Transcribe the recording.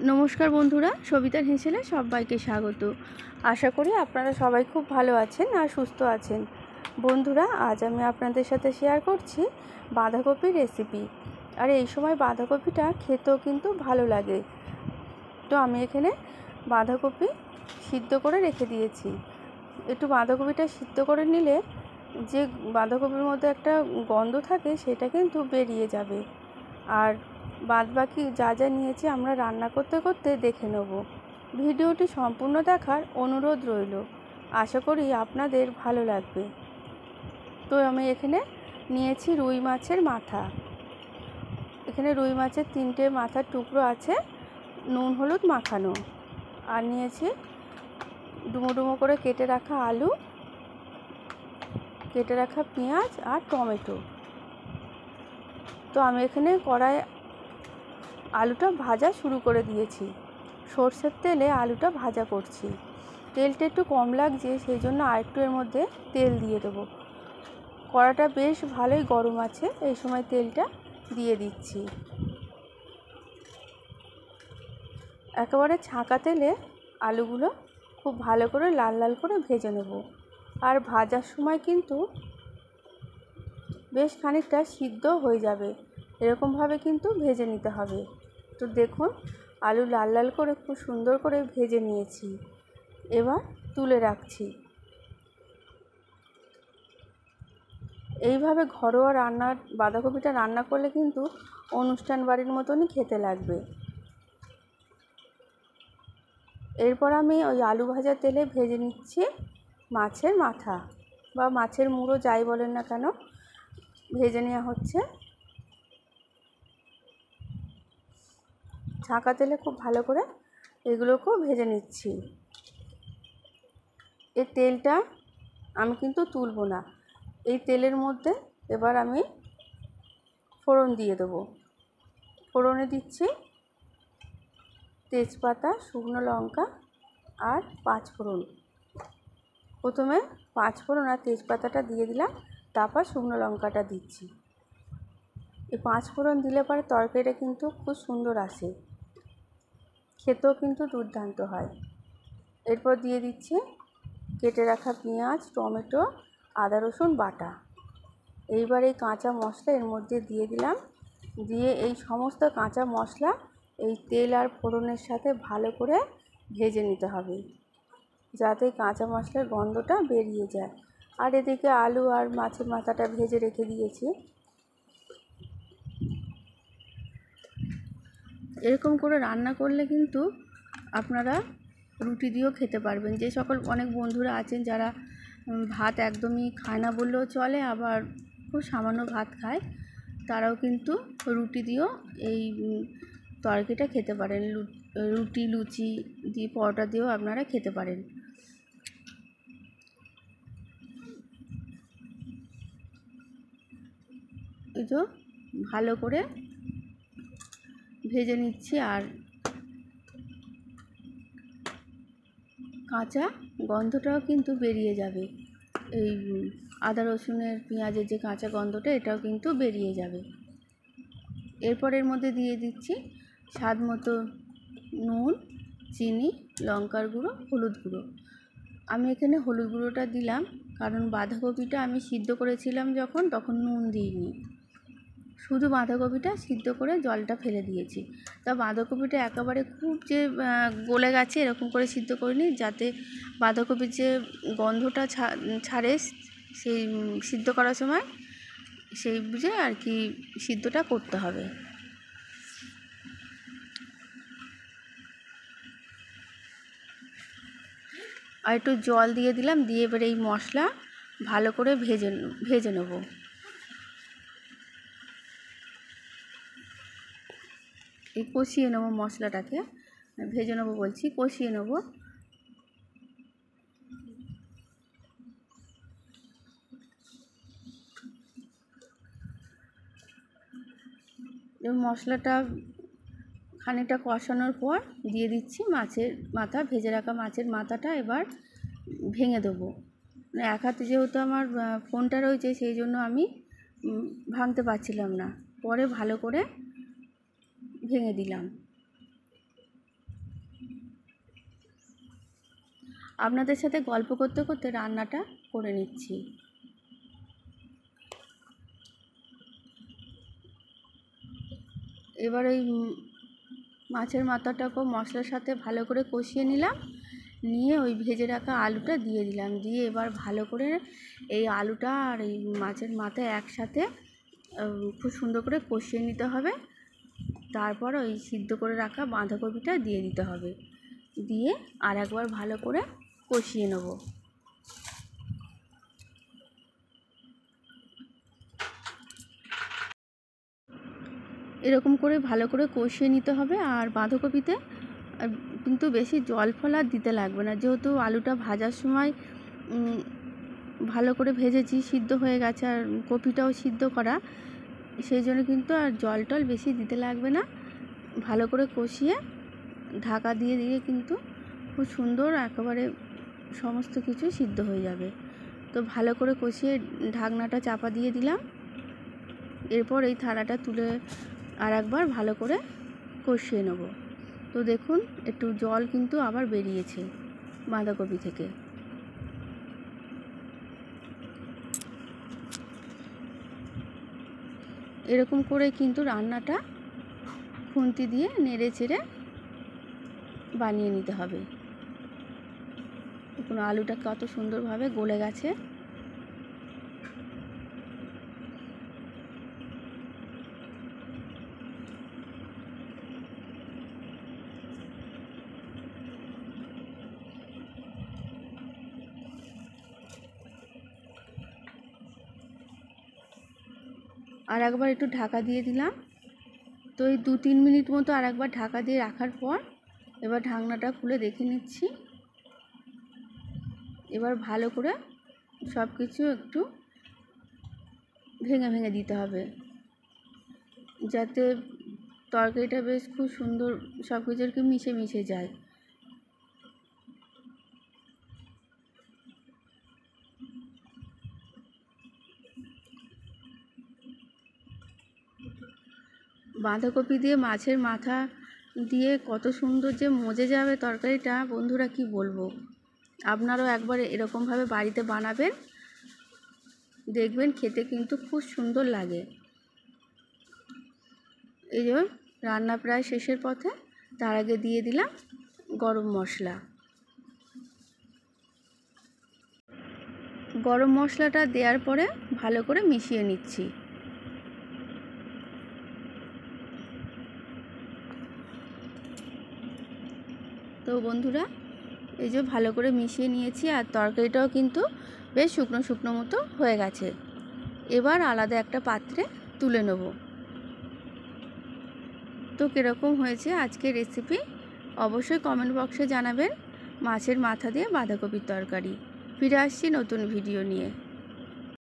নমস্কার বন্ধুরা, সবিতার হেসেলে সবাইকে স্বাগত। আশা করি আপনারা সবাই খুব ভালো আছেন আর সুস্থ আছেন। বন্ধুরা, আজ আমি আপনাদের সাথে শেয়ার করছি বাঁধাকপির রেসিপি। আর এই সময় বাঁধাকপিটা খেতেও কিন্তু ভালো লাগে। তো আমি এখানে বাঁধাকপি সিদ্ধ করে রেখে দিয়েছি। একটু বাঁধাকপিটা সিদ্ধ করে নিলে যে বাঁধাকপির মধ্যে একটা গন্ধ থাকে সেটা কিন্তু বেরিয়ে যাবে। আর বাদবাকি যা যা নিয়েছি আমরা রান্না করতে করতে দেখে নেব। ভিডিওটি সম্পূর্ণ দেখার অনুরোধ রইল। আশা করি আপনাদের ভালো লাগবে। তো আমি এখানে নিয়েছি রুই মাছের মাথা। এখানে রুই মাছের 3টে মাথার টুকরো আছে, নুন হলুদ মাখানো। আর নিয়েছি ডুমো ডুমো করে কেটে রাখা আলু, কেটে রাখা পেঁয়াজ আর টমেটো। তো আমি এখানে কড়ায় আলুটা ভাজা শুরু করে দিয়েছি। সর্ষের তেলে আলুটা ভাজা করছি। তেলটা একটু কম লাগছে, সেই জন্য আরেকটু এর মধ্যে তেল দিয়ে দেবো। কড়াটা বেশ ভালোই গরম আছে, এই সময় তেলটা দিয়ে দিচ্ছি। একেবারে ছাঁকা তেলে আলুগুলো খুব ভালো করে লাল লাল করে ভেজে নেব। আর ভাজার সময় কিন্তু বেশ খানিকটা সিদ্ধ হয়ে যাবে, এরকমভাবে কিন্তু ভেজে নিতে হবে। তো দেখুন, আলু লাল লাল করে খুব সুন্দর করে ভেজে নিয়েছি। এবার তুলে রাখছি। এইভাবে ঘরোয়া বাঁধাকপিটা রান্না করলে কিন্তু অনুষ্ঠান বাড়ির মতনই খেতে লাগবে। এরপর আমি ওই আলু ভাজা তেলে ভেজে নিচ্ছি মাছের মাথা বা মাছের মুড়ো, যাই বলেন না কেন, ভেজে নেওয়া হচ্ছে। ছাঁকা তেলে খুব ভালো করে এগুলোকেও ভেজে নিচ্ছি। এই তেলটা আমি কিন্তু তুলবো না। এই তেলের মধ্যে এবার আমি ফোড়ন দিয়ে দেবো। ফোড়নে দিচ্ছি তেজপাতা, শুকনো লঙ্কা আর পাঁচফোড়ন। প্রথমে পাঁচফোড়ন আর তেজপাতাটা দিয়ে দিলাম, তারপর শুকনো লঙ্কাটা দিচ্ছি। এই পাঁচফোড়ন দিলে পরে তরকারিটা কিন্তু খুব সুন্দর আসে, খেতেও কিন্তু দুর্দান্ত হয়। এরপর দিয়ে দিচ্ছি কেটে রাখা পেঁয়াজ, টমেটো, আদা রসুন বাটা। এইবার এই কাঁচা মশলা এর মধ্যে দিয়ে দিলাম। দিয়ে এই সমস্ত কাঁচা মশলা এই তেল আর ফোড়নের সাথে ভালো করে ভেজে নিতে হবে, যাতে কাঁচা মশলার গন্ধটা বেরিয়ে যায়। আর এদিকে আলু আর মাছের মাথাটা ভেজে রেখে দিয়েছি। এরকম করে রান্না করলে কিন্তু আপনারা রুটি দিয়েও খেতে পারবেন। যে সকল অনেক বন্ধুরা আছেন যারা ভাত একদমই খায় না বললেও চলে, আবার খুব সামান্য ভাত খায়, তারাও কিন্তু রুটি দিয়েও এই তরকারিটা খেতে পারেন। রুটি, লুচি দিয়ে, পরোটা দিয়েও আপনারা খেতে পারেন। এই তো ভালো করে ভেজে নিচ্ছি। আর কাঁচা গন্ধটাও কিন্তু বেরিয়ে যাবে। এই আদা রসুনের পেঁয়াজের যে কাঁচা গন্ধটা, এটাও কিন্তু বেরিয়ে যাবে। এরপর এর মধ্যে দিয়ে দিচ্ছি স্বাদ মতো নুন, চিনি, লঙ্কার গুঁড়ো, হলুদ গুঁড়ো। আমি এখানে হলুদ গুঁড়োটা দিলাম কারণ বাঁধাকপিটা আমি সিদ্ধ করেছিলাম যখন, তখন নুন দিইনি, শুধু বাঁধাকপিটা সিদ্ধ করে জলটা ফেলে দিয়েছি। তা বাঁধাকপিটা একেবারে খুব যে গলে গেছে এরকম করে সিদ্ধ করিনি, যাতে বাঁধাকপির যে গন্ধটা ছাড়ে সেই সিদ্ধ করার সময়, সেই বুঝে আর কি সিদ্ধটা করতে হবে। আর একটু জল দিয়ে দিলাম, দিয়ে এবারে এই মশলা ভালো করে ভেজে নেব। এই কষিয়ে নেবো মশলাটাকে, ভেজে নেবো বলছি, কষিয়ে নেবো। মশলাটা খানিকটা কষানোর পর দিয়ে দিচ্ছি মাছের মাথা, ভেজে রাখা মাছের মাথাটা এবার ভেঙে দেবো। এক হাতে যেহেতু আমার ফোনটা রয়েছে, সেই জন্য আমি ভাঙতে পারছিলাম না, পরে ভালো করে ভেঙে দিলাম। আপনাদের সাথে গল্প করতে করতে রান্নাটা করে নিচ্ছি। এবার ওই মাছের মাথাটাকেও মশলার সাথে ভালো করে কষিয়ে নিলাম, নিয়ে ওই ভেজে রাখা আলুটা দিয়ে দিলাম, দিয়ে এবার ভালো করে এই আলুটা আর এই মাছের মাথা একসাথে খুব সুন্দর করে কষিয়ে নিতে হবে। তারপর ওই সিদ্ধ করে রাখা বাঁধাকপিটা দিয়ে দিতে হবে, দিয়ে আর একবার ভালো করে কষিয়ে নেব। এরকম করে ভালো করে কষিয়ে নিতে হবে। আর বাঁধাকপিতে কিন্তু বেশি জল ফল আর দিতে লাগবে না, যেহেতু আলুটা ভাজার সময় ভালো করে ভেজেছি, সিদ্ধ হয়ে গেছে, আর কপিটাও সিদ্ধ করা, সেই জন্য কিন্তু আর জল টল বেশি দিতে লাগবে না। ভালো করে কষিয়ে ঢাকা দিয়ে দিয়ে কিন্তু খুব সুন্দর একেবারে সমস্ত কিছু সিদ্ধ হয়ে যাবে। তো ভালো করে কষিয়ে ঢাকনাটা চাপা দিয়ে দিলাম। এরপর এই থালাটা তুলে আর একবার ভালো করে কষিয়ে নেব। তো দেখুন একটু জল কিন্তু আবার বেরিয়েছে বাঁধাকপি থেকে। এরকম করে কিন্তু রান্নাটা খুন্তি দিয়ে নেড়ে চেড়ে বানিয়ে নিতে হবে। দেখুন আলুটা কত সুন্দরভাবে গলে গেছে। আর একবার একটু ঢাকা দিয়ে দিলাম। তো এই 2-3 মিনিট মতো আর একবার ঢাকা দিয়ে রাখার পর এবার ঢাকনাটা খুলে দেখে নিচ্ছি। এবার ভালো করে সব কিছু একটু ভেঙে ভেঙে দিতে হবে, যাতে তরকারিটা বেশ খুব সুন্দর সব কিছু আর কি মিশে মিশে যায়। বাঁধাকপি দিয়ে মাছের মাথা দিয়ে কত সুন্দর যে মজে যাবে তরকারিটা, বন্ধুরা কি বলবো। আপনারাও একবার এরকমভাবে বাড়িতে বানাবেন, দেখবেন খেতে কিন্তু খুব সুন্দর লাগে। এই যে রান্না প্রায় শেষের পথে, তার আগে দিয়ে দিলাম গরম মশলা। গরম মশলাটা দেওয়ার পরে ভালো করে মিশিয়ে নিচ্ছি। তো বন্ধুরা এই যে ভালো করে মিশিয়ে নিয়েছি, আর তরকারিটাও কিন্তু বেশ শুকনো শুকনো মতো হয়ে গেছে। এবার আলাদা একটা পাত্রে তুলে নেব। তো কীরকম হয়েছে আজকের রেসিপি অবশ্যই কমেন্ট বক্সে জানাবেন। মাছের মাথা দিয়ে বাঁধাকপির তরকারি। ফিরে আসছি নতুন ভিডিও নিয়ে।